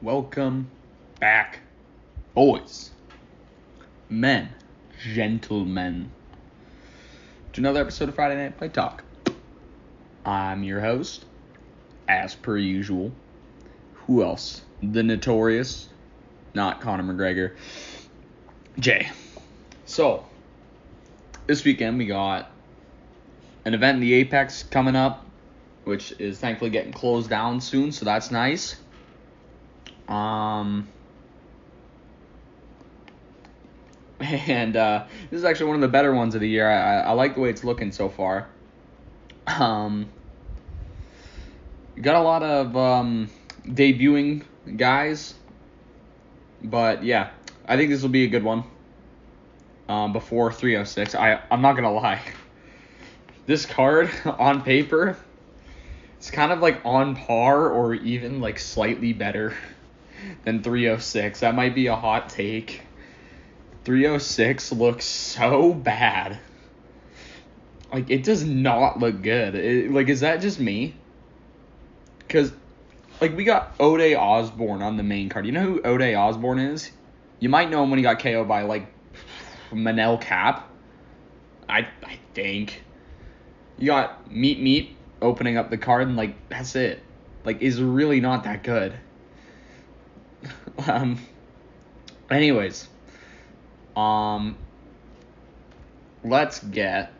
Welcome back, boys, men, gentlemen, to another episode of Friday Night Play Talk. I'm your host, as per usual. Who else? The notorious, not Conor McGregor, Jay. So, this weekend we got an event in the Apex coming up, which is thankfully getting closed down soon, so that's nice. And this is actually one of the better ones of the year. I like the way it's looking so far. Got a lot of debuting guys, but yeah, I think this will be a good one. Before 306, I'm not gonna lie. This card on paper, it's kind of like on par or even like slightly better than 306. That might be a hot take. 306 looks so bad. Like, it does not look good. Is that just me? Because, we got Ode Osborne on the main card. You know who Ode Osborne is? You might know him when he got KO'd by, Manel Cap. I think. You got Meat opening up the card, and, that's it. Is really not that good. Anyways. Let's get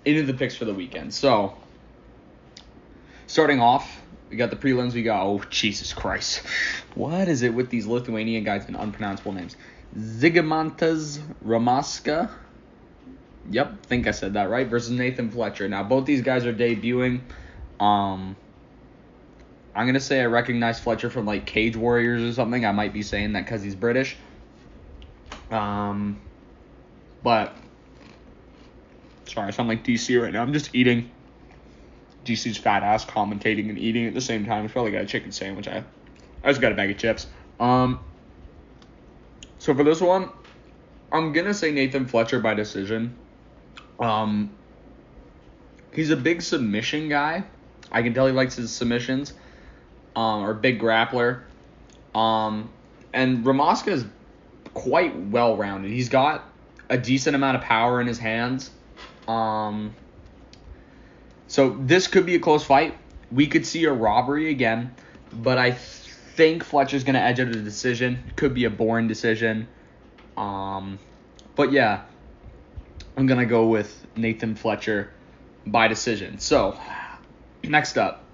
into the picks for the weekend. So, starting off, we got the prelims. We got, oh, Jesus Christ. What is it with these Lithuanian guys and unpronounceable names? Zygimantas Ramaska. Yep, think I said that right. Versus Nathan Fletcher. Now, both these guys are debuting. I'm going to say I recognize Fletcher from, Cage Warriors or something. I might be saying that because he's British. But, sorry, I sound like DC right now. I'm just eating. DC's fat ass commentating and eating at the same time. He's probably got a chicken sandwich. I just got a bag of chips. So for this one, I'm going to say Nathan Fletcher by decision. He's a big submission guy. I can tell he likes his submissions. Or big grappler. And Ramaska is quite well-rounded. He's got a decent amount of power in his hands. So this could be a close fight. We could see a robbery again, but I think Fletcher's going to edge out a decision. Could be a boring decision. But yeah, I'm going to go with Nathan Fletcher by decision. So, next up,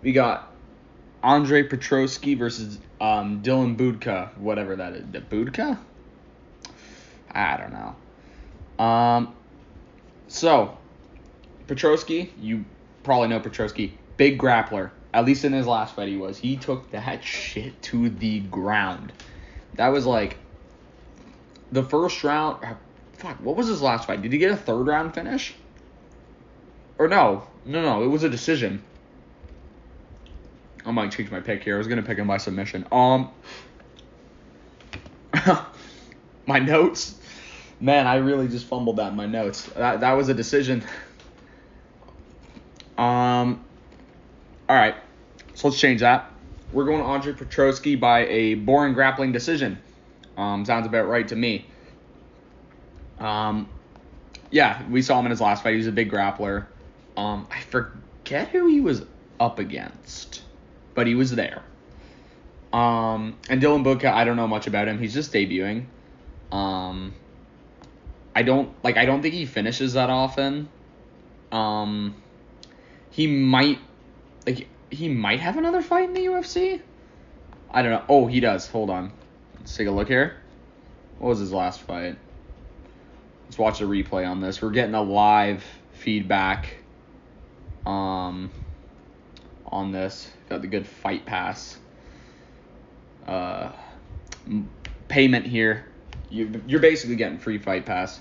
we got Andre Petrosky versus Dylan Budka, whatever that is. Budka? I don't know. So, Petrosky, you probably know Petrosky, big grappler. At least in his last fight he was. He took that shit to the ground. That was the first round. Fuck, what was his last fight? Did he get a third round finish? Or no, it was a decision. I might change my pick here. I was going to pick him by submission. My notes. Man, I really just fumbled that in my notes. That was a decision. All right. So let's change that. We're going to Andre Petrosky by a boring grappling decision. Sounds about right to me. Yeah, we saw him in his last fight. He was a big grappler. I forget who he was up against, but he was there. And Dylan Budka, I don't know much about him. He's just debuting. I don't think he finishes that often. He might have another fight in the UFC. I don't know. Oh, he does. Hold on. Let's take a look here. What was his last fight? Let's watch the replay on this. We're getting a live feedback on this. Got the good fight pass payment here. You're basically getting free fight pass.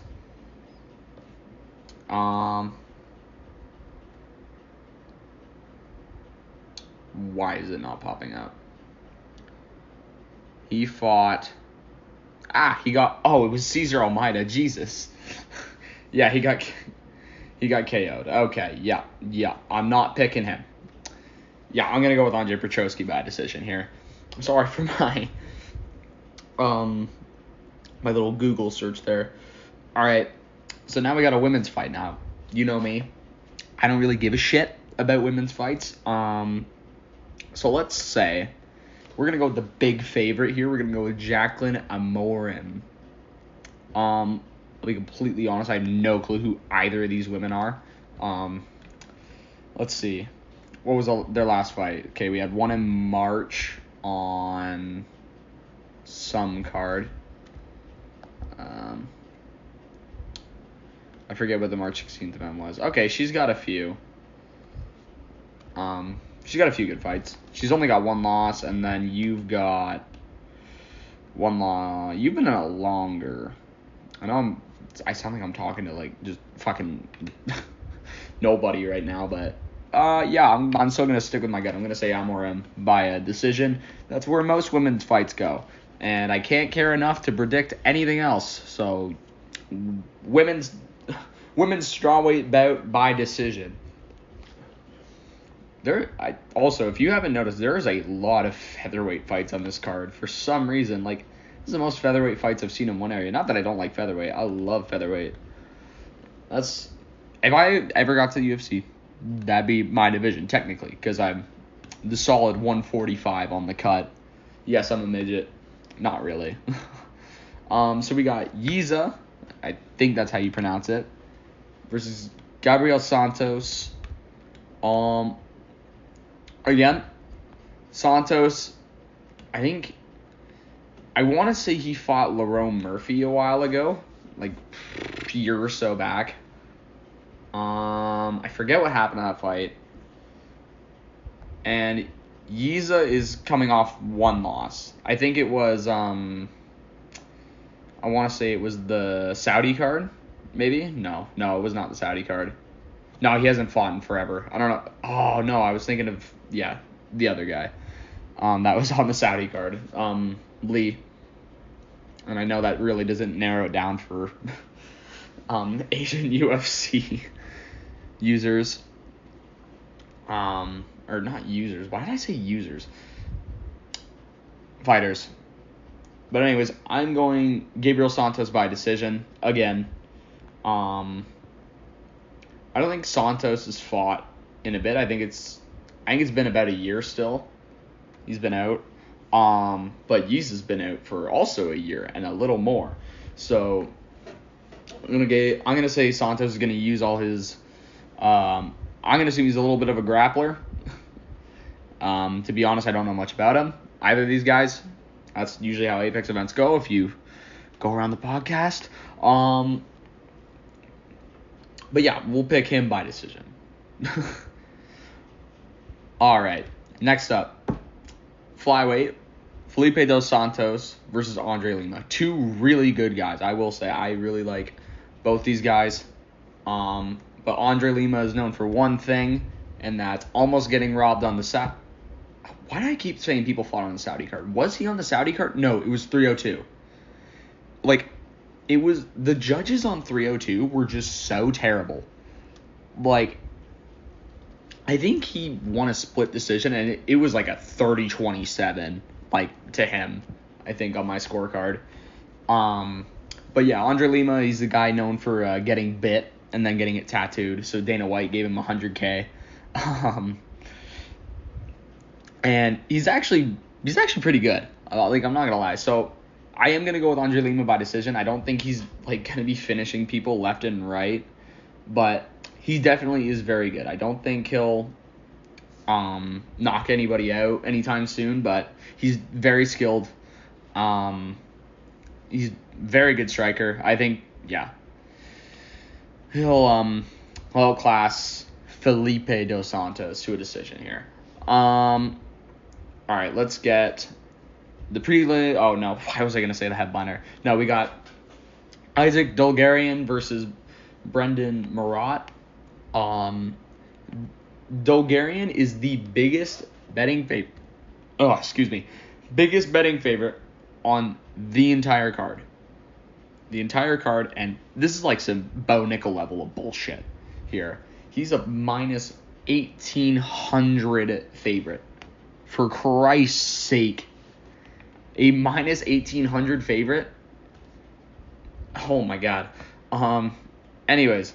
Why is it not popping up? He fought. It was Cesar Almeida. Jesus. Yeah, he got KO'd. Okay, yeah. I'm not picking him. Yeah, I'm going to go with Andre Petrosky by decision here. Sorry for my little Google search there. All right, so now we got a women's fight now. You know me, I don't really give a shit about women's fights. So let's say we're gonna go with the big favorite here. We're gonna go with Jacqueline Amorim. I'll be completely honest, I have no clue who either of these women are. Let's see. What was their last fight? Okay, we had one in March on some card. I forget what the March 16th event was. Okay, she's got a few. She's got a few good fights. She's only got one loss, and then you've got one loss. You've been in it longer. I know I sound like I'm talking to like just fucking nobody right now, but yeah, I'm still gonna stick with my gut. I'm gonna say Amorim by a decision. That's where most women's fights go, and I can't care enough to predict anything else. So, women's strawweight bout by decision. Also, if you haven't noticed, there is a lot of featherweight fights on this card. For some reason, like, this is the most featherweight fights I've seen in one area. Not that I don't like featherweight. I love featherweight. If I ever got to the UFC, that'd be my division, technically, because I'm the solid 145 on the cut. Yes, I'm a midget. Not really. So we got Yiza, I think that's how you pronounce it, versus Gabriel Santos. Again, Santos, I want to say he fought Lerone Murphy a while ago, like a year or so back. I forget what happened to that fight. And Yiza is coming off one loss. I think it was, I want to say it was the Saudi card, maybe? No, it was not the Saudi card. No, he hasn't fought in forever. I don't know. Oh, no, I was thinking of, the other guy. That was on the Saudi card. Lee. And I know that really doesn't narrow it down for Asian UFC users. Or not users. Why did I say users? Fighters. But anyways, I'm going Gabriel Santos by decision. Again, I don't think Santos has fought in a bit. I think it's been about a year still. He's been out. But Yiza's been out for also a year and a little more. So I'm gonna say Santos is gonna use all his. I'm gonna assume he's a little bit of a grappler. To be honest, I don't know much about him. Either of these guys. That's usually how Apex events go. If you go around the podcast. But yeah, we'll pick him by decision. All right. Next up, flyweight, Felipe Dos Santos versus Andre Lima. Two really good guys. I will say I really like both these guys. But Andre Lima is known for one thing, and that's almost getting robbed on the Saudi. Why do I keep saying people fought on the Saudi card? Was he on the Saudi card? No, it was 302. Like, it was the judges on 302 were just so terrible. Like, I think he won a split decision, and it was like a 30-27, like, to him, I think, on my scorecard. But yeah, Andre Lima, he's the guy known for getting bit and then getting it tattooed. So Dana White gave him $100K. And he's actually pretty good. Like, I'm not gonna lie. So I am gonna go with Andre Lima by decision. I don't think he's like gonna be finishing people left and right, but he definitely is very good. I don't think he'll knock anybody out anytime soon, but he's very skilled. He's very good striker. I think, yeah. He'll class Felipe Dos Santos to a decision here. All right, let's get the prelim. Oh no, why was I gonna say the headliner? No, we got Isaac Dolgarian versus Brendan Marat. Dolgarian is the biggest betting favorite. Biggest betting favorite on the entire card. And this is like some Bo Nickel level of bullshit here. He's a minus 1,800 favorite. For Christ's sake, A minus 1,800 favorite. Oh my god. Anyways,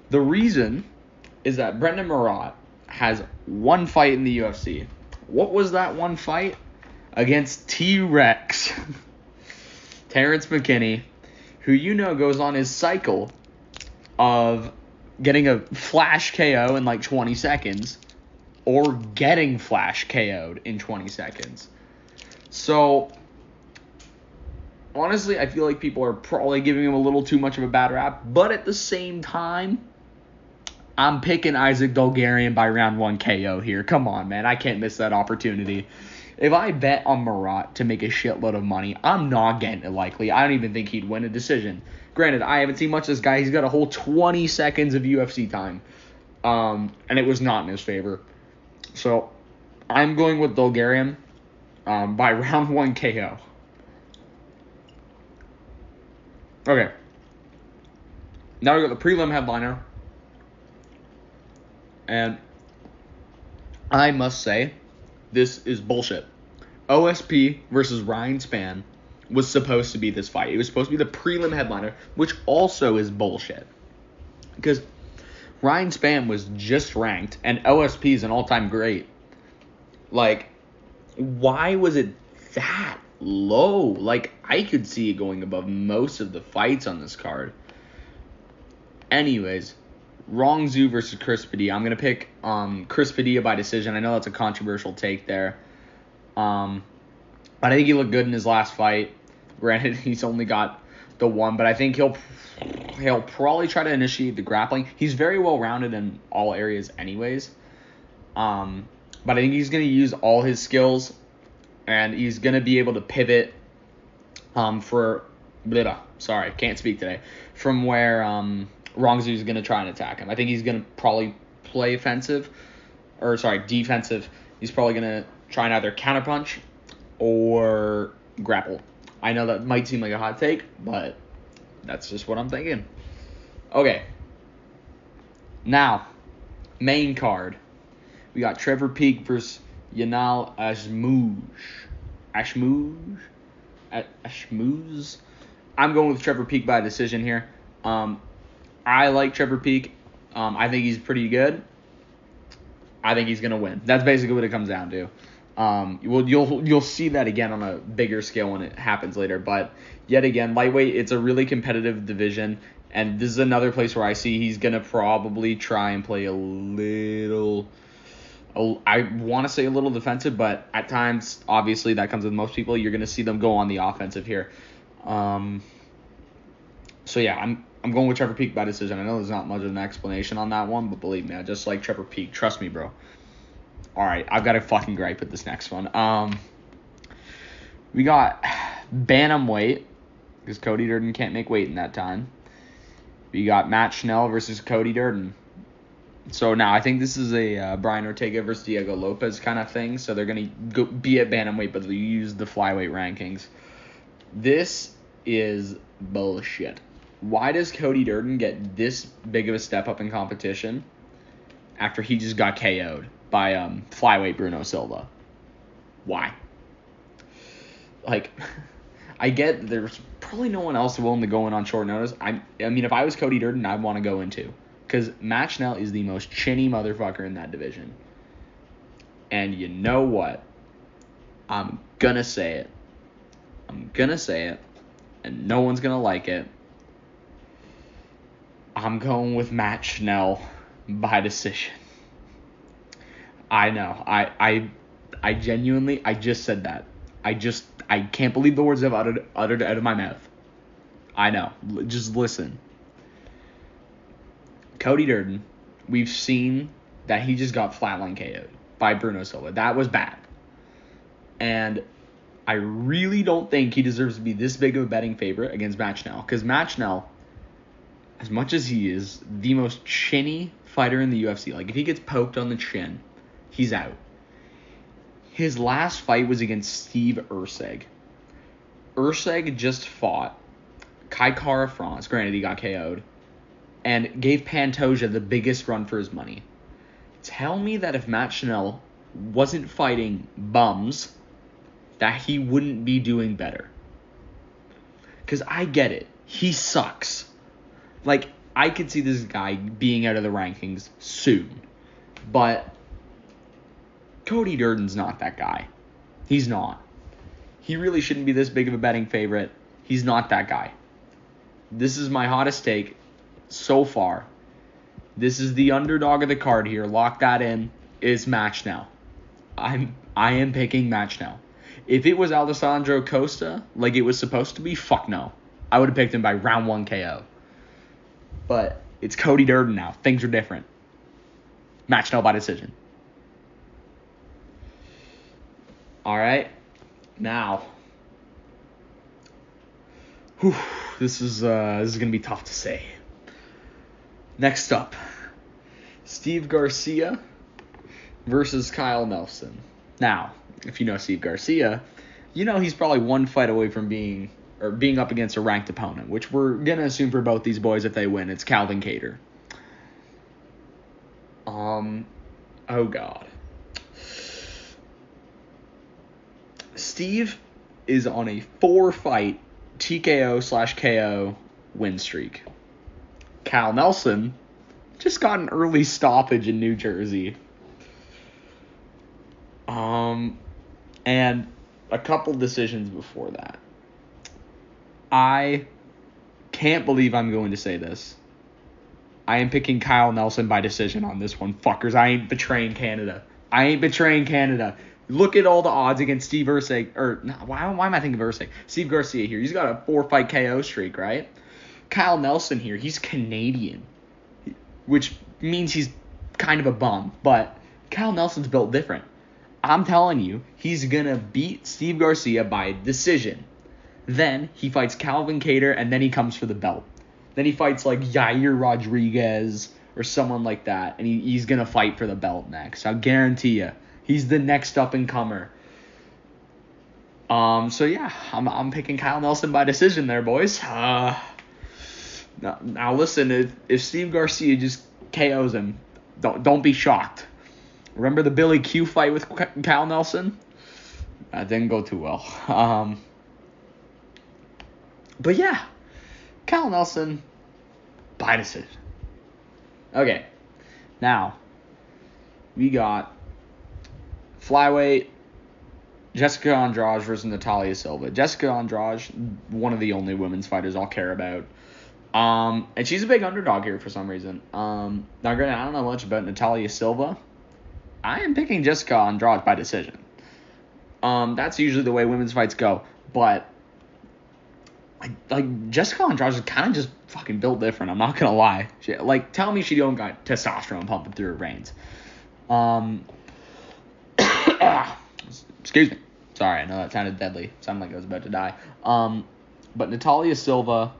the reason is that Brendan Marat has one fight in the UFC. What was that one fight? Against T-Rex. Terrence McKinney, who goes on his cycle of getting a flash KO in like 20 seconds or getting flash KO'd in 20 seconds. So, honestly, I feel like people are probably giving him a little too much of a bad rap, but at the same time, I'm picking Isaac Bulgarian by round 1 KO here. Come on, man. I can't miss that opportunity. If I bet on Marat to make a shitload of money, I'm not getting it likely. I don't even think he'd win a decision. Granted, I haven't seen much of this guy. He's got a whole 20 seconds of UFC time. And it was not in his favor. So, I'm going with Bulgarian by round 1 KO. Okay. Now we got the prelim headliner. And I must say, this is bullshit. OSP versus Ryan Spann was supposed to be this fight. It was supposed to be the prelim headliner, which also is bullshit. Because Ryan Spann was just ranked, and OSP is an all-time great. Like, why was it that low? Like, I could see it going above most of the fights on this card. Anyways, Rongzhu versus Chris Padilla. I'm going to pick Chris Padilla by decision. I know that's a controversial take there. But I think he looked good in his last fight. Granted, he's only got the one, but I think he'll probably try to initiate the grappling. He's very well-rounded in all areas anyways. But I think he's going to use all his skills, and he's going to be able to pivot can't speak today, from where Rongzhu is going to try and attack him. I think he's going to probably play defensive. He's probably going to try and either counterpunch or grapple. I know that might seem like a hot take, but that's just what I'm thinking. Okay. Now, main card. We got Trevor Peek versus Yanal Ashmuz. I'm going with Trevor Peek by decision here. I like Trevor Peek. I think he's pretty good. I think he's gonna win. That's basically what it comes down to. You'll see that again on a bigger scale when it happens later. But yet again, lightweight, it's a really competitive division, and this is another place where I see he's gonna probably try and play a little. I want to say a little defensive, but at times, obviously, that comes with most people. You're gonna see them go on the offensive here. So yeah, I'm going with Trevor Peek by decision. I know there's not much of an explanation on that one, but believe me, I just like Trevor Peek. Trust me, bro. All right, I've got a fucking gripe with this next one. We got bantamweight, because Cody Durden can't make weight in that time. We got Matt Schnell versus Cody Durden. So now I think this is a Brian Ortega versus Diego Lopez kind of thing. So they're going to be at bantamweight, but they'll use the flyweight rankings. This is bullshit. Why does Cody Durden get this big of a step up in competition after he just got KO'd by flyweight Bruno Silva? Why? Like, I get there's probably no one else willing to go in on short notice. I mean, if I was Cody Durden, I'd want to go in too. Because Matt Schnell is the most chinny motherfucker in that division. And you know what? I'm going to say it. And no one's going to like it. I'm going with Matt Schnell by decision. I know. I genuinely, I just said that. I can't believe the words I've uttered out of my mouth. I know. Just listen. Cody Durden, we've seen that he just got flatline KO'd by Bruno Silva. That was bad. And I really don't think he deserves to be this big of a betting favorite against Matt Schnell. Because Matt Schnell, as much as he is the most chinny fighter in the UFC, like if he gets poked on the chin, he's out. His last fight was against Steve Erceg. Erceg just fought Kai Kara France. Granted, he got KO'd. And gave Pantoja the biggest run for his money. Tell me that if Matt Schnell wasn't fighting bums that he wouldn't be doing better. Because I get it. He sucks. Like, I could see this guy being out of the rankings soon. But Cody Durden's not that guy. He's not. He really shouldn't be this big of a betting favorite. He's not that guy. This is my hottest take so far. This is the underdog of the card here. Lock that in. Is Match Now. I am picking Match Now. If it was Alessandro Costa, like it was supposed to be, fuck no. I would have picked him by round 1 KO. But it's Cody Durden now. Things are different. Match Now by decision. All right. Now. This is going to be tough to say. Next up. Steve Garcia versus Kyle Nelson. Now, if you know Steve Garcia, you know he's probably one fight away from being up against a ranked opponent, which we're going to assume for both these boys if they win. It's Calvin Kattar. Oh God. Steve is on a 4-fight TKO/KO win streak. Cal Nelson just got an early stoppage in New Jersey. And a couple decisions before that. I can't believe I'm going to say this. I am picking Kyle Nelson by decision on this one. Fuckers, I ain't betraying Canada. Look at all the odds against Steve Ursay. Why am I thinking Ursay? Steve Garcia here. He's got a 4-fight KO streak, right? Kyle Nelson here. He's Canadian, which means he's kind of a bum. But Kyle Nelson's built different. I'm telling you, he's going to beat Steve Garcia by decision. Then he fights Calvin Kattar, and then he comes for the belt. Then he fights like Yair Rodriguez or someone like that, and he's going to fight for the belt next. I guarantee you. He's the next up-and-comer. So yeah, I'm picking Kyle Nelson by decision there, boys. Now listen, if Steve Garcia just KOs him, don't be shocked. Remember the Billy Q fight with Kyle Nelson? That didn't go too well. But yeah, Kyle Nelson by decision. Okay, now we got flyweight Jessica Andrade versus Natalia Silva. Jessica Andrade, one of the only women's fighters I'll care about. And she's a big underdog here for some reason. Now granted, I don't know much about Natalia Silva. I am picking Jessica Andrade by decision. That's usually the way women's fights go. But like Jessica Andrade is kind of just fucking built different. I'm not gonna lie. Tell me she don't got testosterone pumping through her veins. Excuse me. Sorry, I know that sounded deadly. Sounded like I was about to die. But Natalia Silva,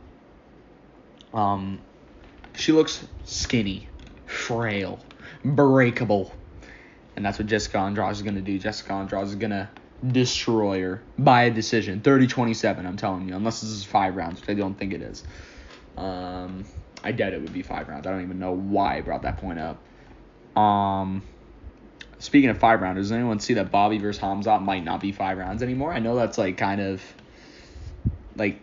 she looks skinny, frail, breakable. And that's what Jessica Andrade is going to do. Jessica Andrade is going to destroy her by a decision. 30-27, I'm telling you. Unless this is 5 rounds, which I don't think it is. I doubt it would be 5 rounds. I don't even know why I brought that point up. Speaking of 5 rounders, does anyone see that Bobby versus Hamzat might not be 5 rounds anymore? I know that's kind of they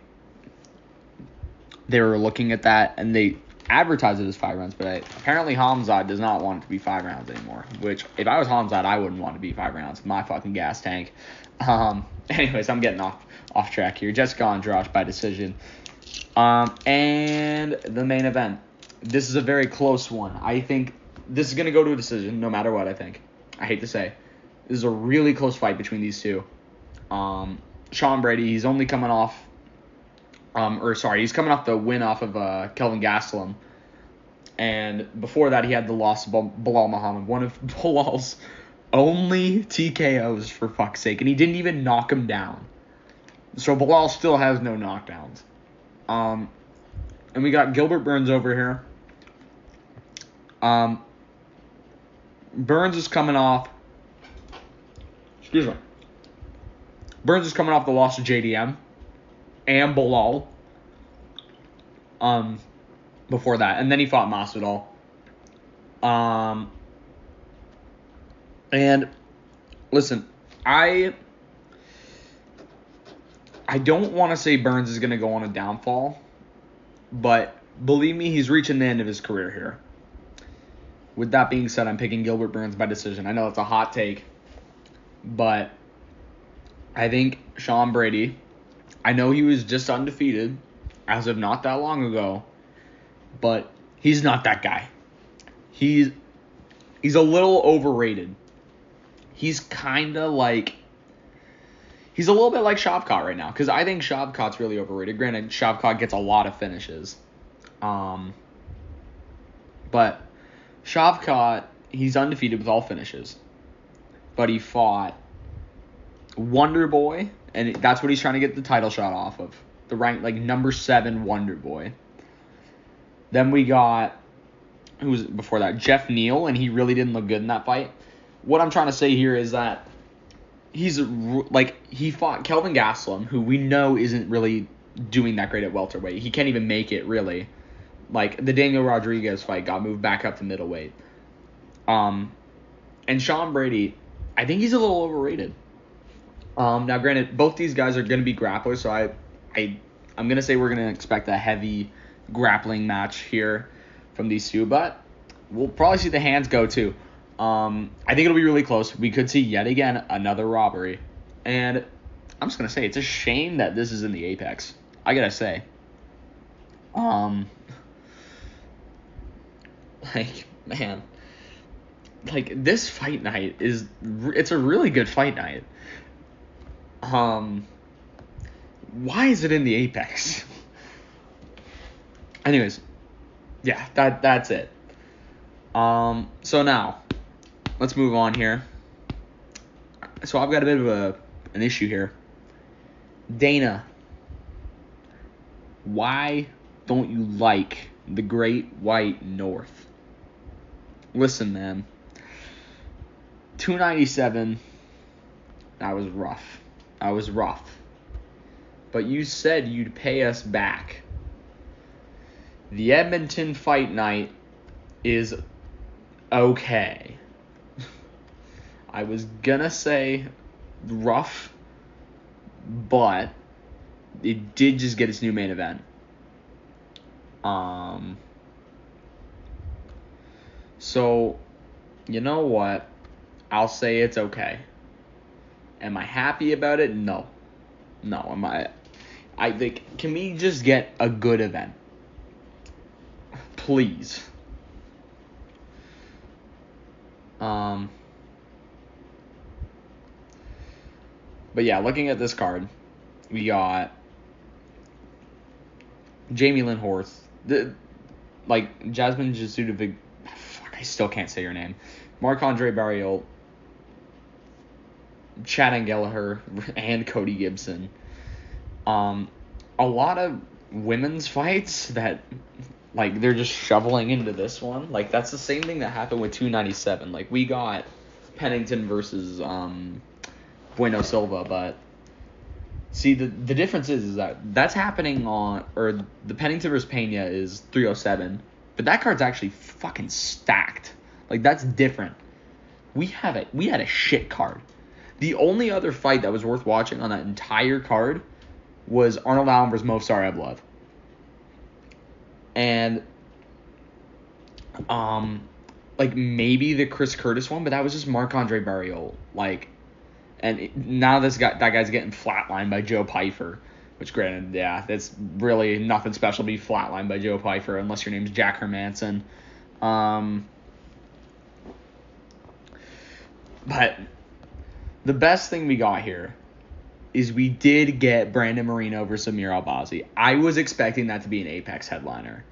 were looking at that and they advertised it as 5 rounds, but apparently Hamzat does not want it to be 5 rounds anymore. Which, if I was Hamzat, I wouldn't want it to be 5 rounds. My fucking gas tank. Anyways, I'm getting off track here. Jessica Andrade by decision. And the main event. This is a very close one. I think this is going to go to a decision no matter what, I think. I hate to say. This is a really close fight between these two. Sean Brady, he's only coming off... he's coming off the win off of Kelvin Gastelum. And before that, he had the loss of Bilal Muhammad, one of Bilal's only TKOs, for fuck's sake. And he didn't even knock him down. So Bilal still has no knockdowns. And we got Gilbert Burns over here. Burns is coming off... Burns is coming off the loss to JDM and Bilal before that. And then he fought Masvidal. And listen, I don't want to say Burns is going to go on a downfall, but believe me, he's reaching the end of his career here. With that being said, I'm picking Gilbert Burns by decision. I know it's a hot take, but I think Sean Brady, I know he was just undefeated as of not that long ago, but he's not that guy. He's a little overrated. He's kind of like, he's a little bit like Shavkat right now, because I think Shavkat's really overrated. Granted, Shavkat gets a lot of finishes. But Shavkat, he's undefeated with all finishes. But he fought Wonder Boy, and that's what he's trying to get the title shot off of. The rank, like, number 7 Wonder Boy. Then we got, who was before that? Jeff Neal, and he really didn't look good in that fight. What I'm trying to say here is that he fought Kelvin Gastelum, who we know isn't really doing that great at welterweight. He can't even make it, really. Like, the Daniel Rodriguez fight got moved back up to middleweight. And Sean Brady, I think he's a little overrated. Now, granted, both these guys are going to be grapplers, so I'm going to say we're going to expect a heavy grappling match here from these two, but we'll probably see the hands go too. I think it'll be really close. We could see yet again another robbery. And I'm just going to say it's a shame that this is in the Apex. I got to say. Man. Like, this fight night it's a really good fight night. Why is it in the Apex? Anyways, yeah, that's it. So now, let's move on here. So I've got a bit of an issue here. Dana, why don't you like the Great White North? Listen, man. 297, that was rough. But you said you'd pay us back. The Edmonton fight night is okay. I was gonna say rough, but it did just get its new main event. So, you know what? I'll say it's okay. Am I happy about it? No. Am I think, can we just get a good event? Please. But yeah, looking at this card, we got Jamie Lynn Horth, Jasmine Jasudovic. I still can't say your name. Marc-Andre Barriol, Chad Gallagher, and Cody Gibson. A lot of women's fights that, they're just shoveling into this one. That's the same thing that happened with 297. We got Pennington versus Bueno Silva, but see, the difference is that that's happening or the Pennington versus Pena is 307, but that card's actually fucking stacked. That's different. We had a shit card. The only other fight that was worth watching on that entire card was Arnold Allen versus Movsar Evloev. And maybe the Chris Curtis one, but that was just Marc-Andre Barriol. Now that guy's getting flatlined by Joe Pyfer, which, granted, yeah, that's really nothing special to be flatlined by Joe Pyfer unless your name's Jack Hermanson. But the best thing we got here is we did get Brandon Moreno versus Amir Albazi. I was expecting that to be an Apex headliner.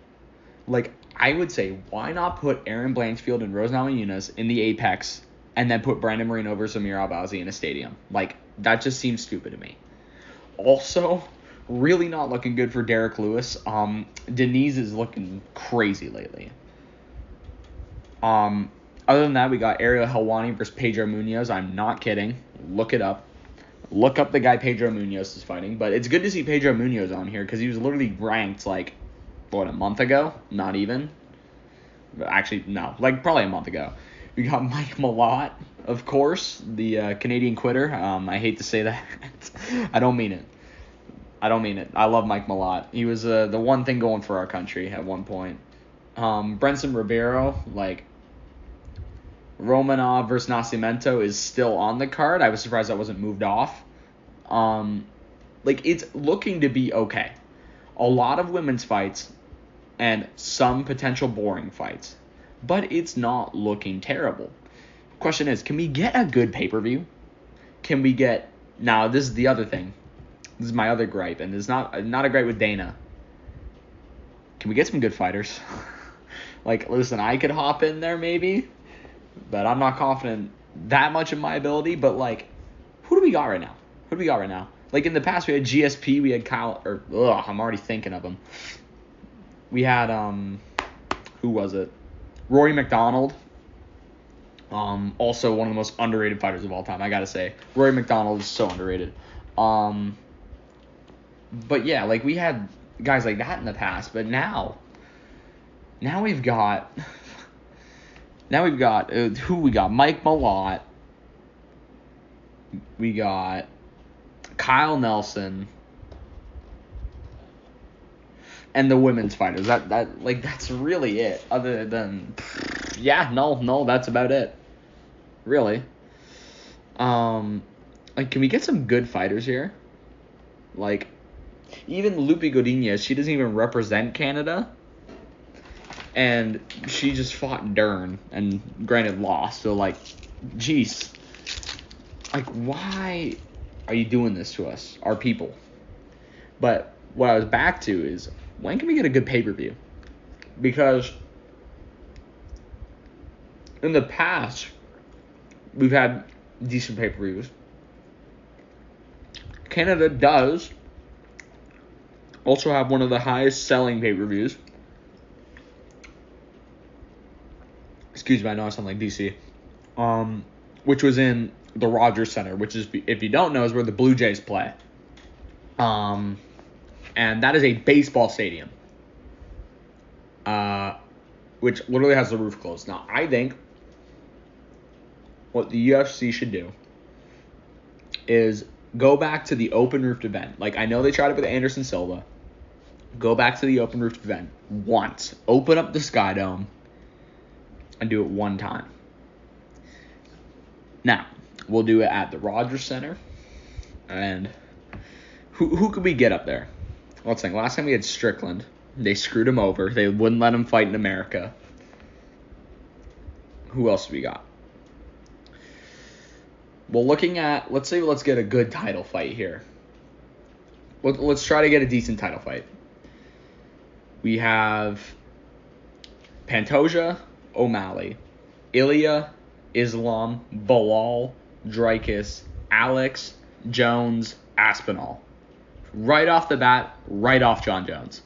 I would say, why not put Aaron Blanchfield and Rose Namajunas in the Apex and then put Brandon Moreno versus Amir Albazi in a stadium? That just seems stupid to me. Also, really not looking good for Derek Lewis. Denise is looking crazy lately. Other than that, we got Ariel Helwani versus Pedro Munoz. I'm not kidding. Look it up. Look up the guy Pedro Munoz is fighting. But it's good to see Pedro Munoz on here because he was literally ranked, a month ago? Not even. Actually, no. Probably a month ago. We got Mike Malott, of course, the Canadian quitter. I hate to say that. I don't mean it. I don't mean it. I love Mike Malott. He was the one thing going for our country at one point. Brenson Ribeiro, like, Romanov versus Nascimento is still on the card. I was surprised that wasn't moved off. Like, it's looking to be okay. A lot of women's fights and some potential boring fights, but it's not looking terrible. Question is, can we get a good pay-per-view? Can we get... Now, this is the other thing. This is my other gripe, and it's not a gripe with Dana. Can we get some good fighters? Like, listen, I could hop in there maybe, but I'm not confident that much in my ability. But, like, who do we got right now? Like, in the past, we had GSP, we had Kyle, I'm already thinking of him. We had, who was it? Rory McDonald. Also one of the most underrated fighters of all time, I gotta say. Rory McDonald is so underrated. But yeah, like, we had guys like that in the past, but now we've got who we got? Mike Malott. We got Kyle Nelson. And the women's fighters. That's really it. Other than, that's about it. Really. Like, can we get some good fighters here? Like, even Lupe Godinez, she doesn't even represent Canada. And she just fought Dern and granted lost. So, like, jeez. Like, why are you doing this to us, our people? But what I was back to is, when can we get a good pay-per-view? Because in the past, we've had decent pay-per-views. Canada does also have one of the highest selling pay-per-views. Excuse me, I know I sound like DC. Which was in the Rogers Center, which is, if you don't know, is where the Blue Jays play. And that is a baseball stadium, which literally has the roof closed. Now, I think what the UFC should do is go back to the open-roofed event. Like, I know they tried it with Anderson Silva. Go back to the open-roofed event once. Open up the Sky Dome and do it one time. Now, we'll do it at the Rogers Center. And who could we get up there? Let's think. Last time we had Strickland. They screwed him over. They wouldn't let him fight in America. Who else do we got? Well, looking at... let's get a good title fight here. Let's try to get a decent title fight. We have Pantoja, O'Malley, Ilya, Islam, Bilal, Dricus, Alex, Jones, Aspinall. Right off the bat, right off John Jones.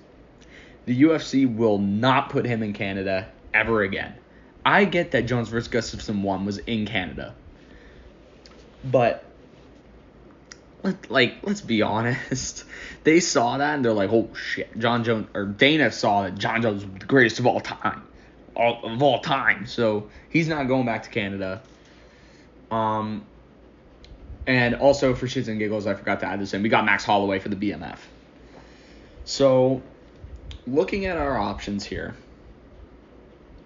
The UFC will not put him in Canada ever again. I get that Jones vs. Gustafsson 1 was in Canada. But, let's be honest. They saw that and they're like, oh shit, John Jones, or Dana saw that John Jones was the greatest of all time. So, he's not going back to Canada. And also, for shits and giggles, I forgot to add this in. We got Max Holloway for the BMF. So, looking at our options here,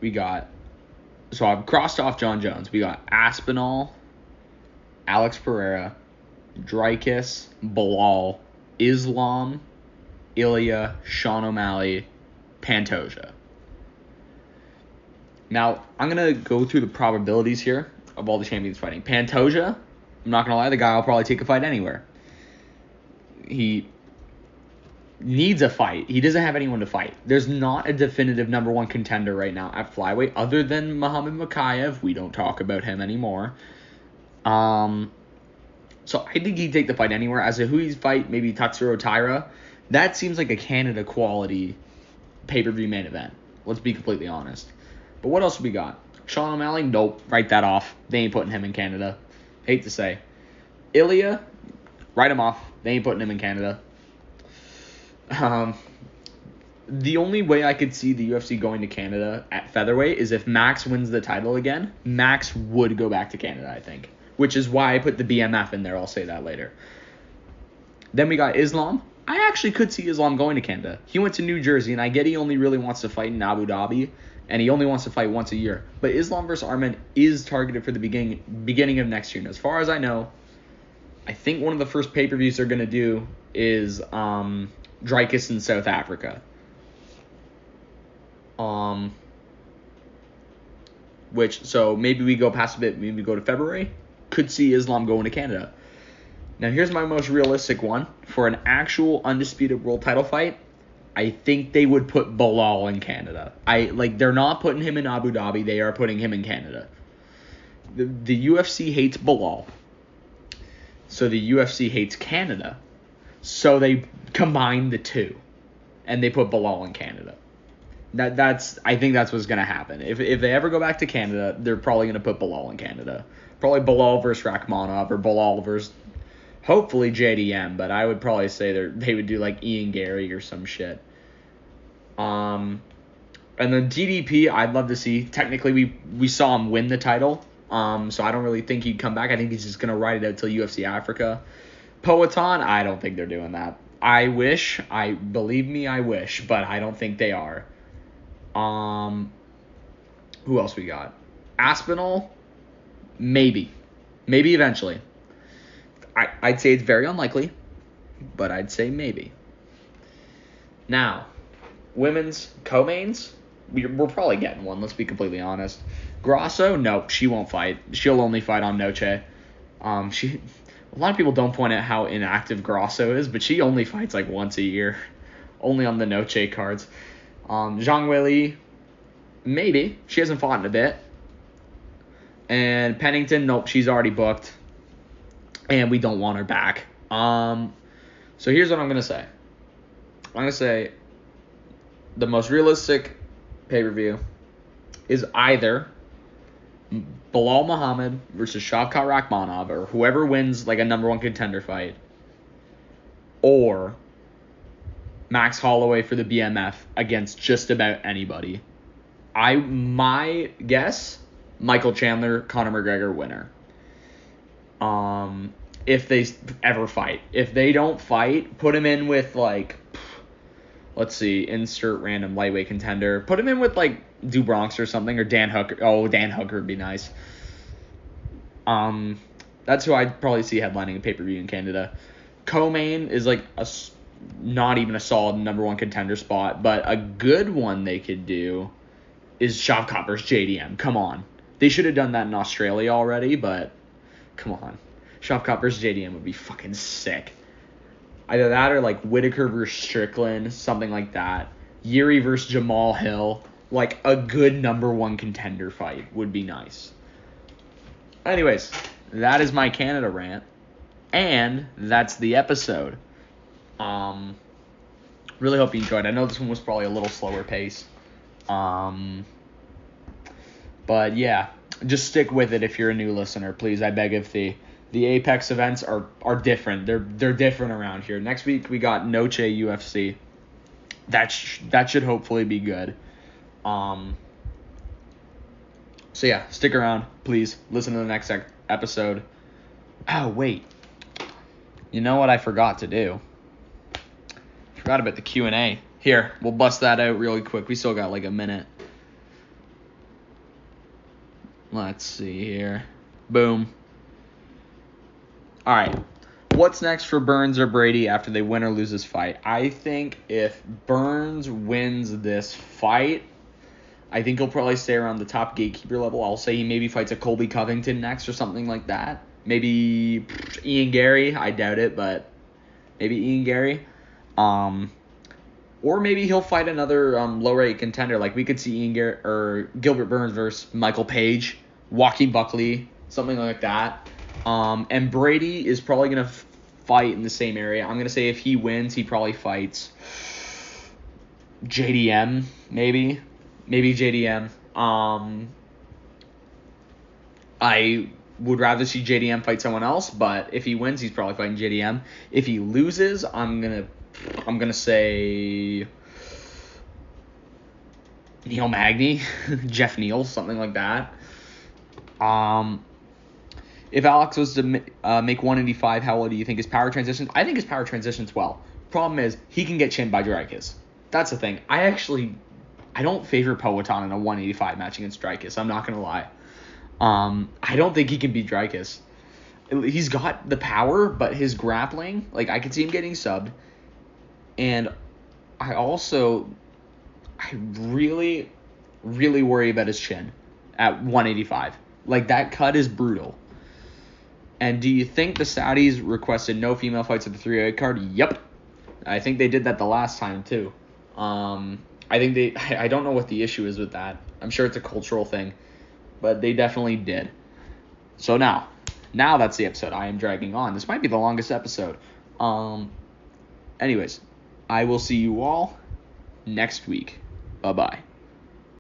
so I've crossed off John Jones. We got Aspinall, Alex Pereira, Dricus, Bilal, Islam, Ilya, Sean O'Malley, Pantoja. Now, I'm going to go through the probabilities here of all the champions fighting. Pantoja, I'm not going to lie, the guy will probably take a fight anywhere. He needs a fight. He doesn't have anyone to fight. There's not a definitive number one contender right now at flyweight other than Muhammad Makayev. We don't talk about him anymore. So I think he'd take the fight anywhere. As to who he'd fight, maybe Tatsuro Taira. That seems like a Canada quality pay-per-view main event. Let's be completely honest. But what else we got? Sean O'Malley? Nope. Write that off. They ain't putting him in Canada. Hate to say. Ilya? Write him off. They ain't putting him in Canada. The only way I could see the UFC going to Canada at featherweight is if Max wins the title again. Max would go back to Canada, I think. Which is why I put the BMF in there. I'll say that later. Then we got Islam. I actually could see Islam going to Canada. He went to New Jersey, and I get he only really wants to fight in Abu Dhabi, and he only wants to fight once a year. But Islam versus Arman is targeted for the beginning of next year. And as far as I know, I think one of the first pay-per-views they're going to do is Dreykus in South Africa. So maybe we go past a bit, maybe we go to February. Could see Islam going to Canada. Now here's my most realistic one. For an actual undisputed world title fight, I think they would put Bilal in Canada. They're not putting him in Abu Dhabi, they are putting him in Canada. The UFC hates Bilal. So the UFC hates Canada. So they combine the two. And they put Bilal in Canada. I think that's what's going to happen. If they ever go back to Canada, they're probably going to put Bilal in Canada. Probably Bilal versus Rakhmonov or Bilal versus hopefully JDM, but I would probably say they would do like Ian Gary or some shit. And then DDP, I'd love to see. Technically, we saw him win the title, so I don't really think he'd come back. I think he's just going to ride it out till UFC Africa. Poatan, I don't think they're doing that. Believe me, I wish, but I don't think they are. Who else we got? Aspinall, maybe eventually. I'd say it's very unlikely, but I'd say maybe. Now, women's co-mains, we're probably getting one. Let's be completely honest. Grasso, no, she won't fight. She'll only fight on Noche. A lot of people don't point out how inactive Grasso is, but she only fights like once a year, only on the Noche cards. Zhang Weili, maybe. She hasn't fought in a bit. And Pennington, nope, she's already booked. And we don't want her back. So here's what I'm going to say. I'm going to say the most realistic pay-per-view is either Bilal Muhammad versus Shavkat Rakhmonov, or whoever wins like a number one contender fight, or Max Holloway for the BMF against just about anybody. My guess, Michael Chandler, Conor McGregor winner. If they ever fight. If they don't fight, put him in with like, let's see, insert random lightweight contender. Put him in with like Dubronx or something, or Dan Hooker. Oh, Dan Hooker would be nice. That's who I'd probably see headlining a pay-per-view in Canada. Co-main is like not even a solid number one contender spot, but a good one they could do is Shavkat versus JDM. Come on. They should have done that in Australia already, but come on. Shavkat versus JDM would be fucking sick. Either that or like Whitaker versus Strickland, something like that. Yuri versus Jamal Hill. Like a good number one contender fight would be nice. Anyways, that is my Canada rant. And that's the episode. Really hope you enjoyed. I know this one was probably a little slower pace. But yeah, just stick with it if you're a new listener, please. I beg of thee. The Apex events are different. They're different around here. Next week we got Noche UFC. That should hopefully be good. So yeah, stick around, please. Listen to the next episode. Oh wait, you know what I forgot to do? Forgot about the Q&A. Here, we'll bust that out really quick. We still got like a minute. Let's see here. Boom. All right. What's next for Burns or Brady after they win or lose this fight? I think if Burns wins this fight, I think he'll probably stay around the top gatekeeper level. I'll say he maybe fights a Colby Covington next or something like that. Maybe Ian Gary. I doubt it, but maybe Ian Gary. Or maybe he'll fight another low-rate contender. Like we could see Ian Gary or Gilbert Burns versus Michael Page, Joaquin Buckley, something like that. And Brady is probably going to fight in the same area. I'm going to say if he wins, he probably fights JDM, maybe. Maybe JDM. I would rather see JDM fight someone else, but if he wins, he's probably fighting JDM. If he loses, I'm gonna say Neil Magny, Jeff Neal, something like that. If Alex was to make 185, how well do you think his power transitions? I think his power transitions well. Problem is, he can get chinned by Dreykus. That's the thing. I don't favor Poetan in a 185 match against Dreykus. I'm not going to lie. I don't think he can beat Dreykus. He's got the power, but his grappling, like, I could see him getting subbed. And I really, really worry about his chin at 185. Like, that cut is brutal. And do you think the Saudis requested no female fights at the 308 card? Yep. I think they did that the last time, too. I don't know what the issue is with that. I'm sure it's a cultural thing. But they definitely did. So now that's the episode. I am dragging on. This might be the longest episode. Anyways, I will see you all next week. Bye-bye.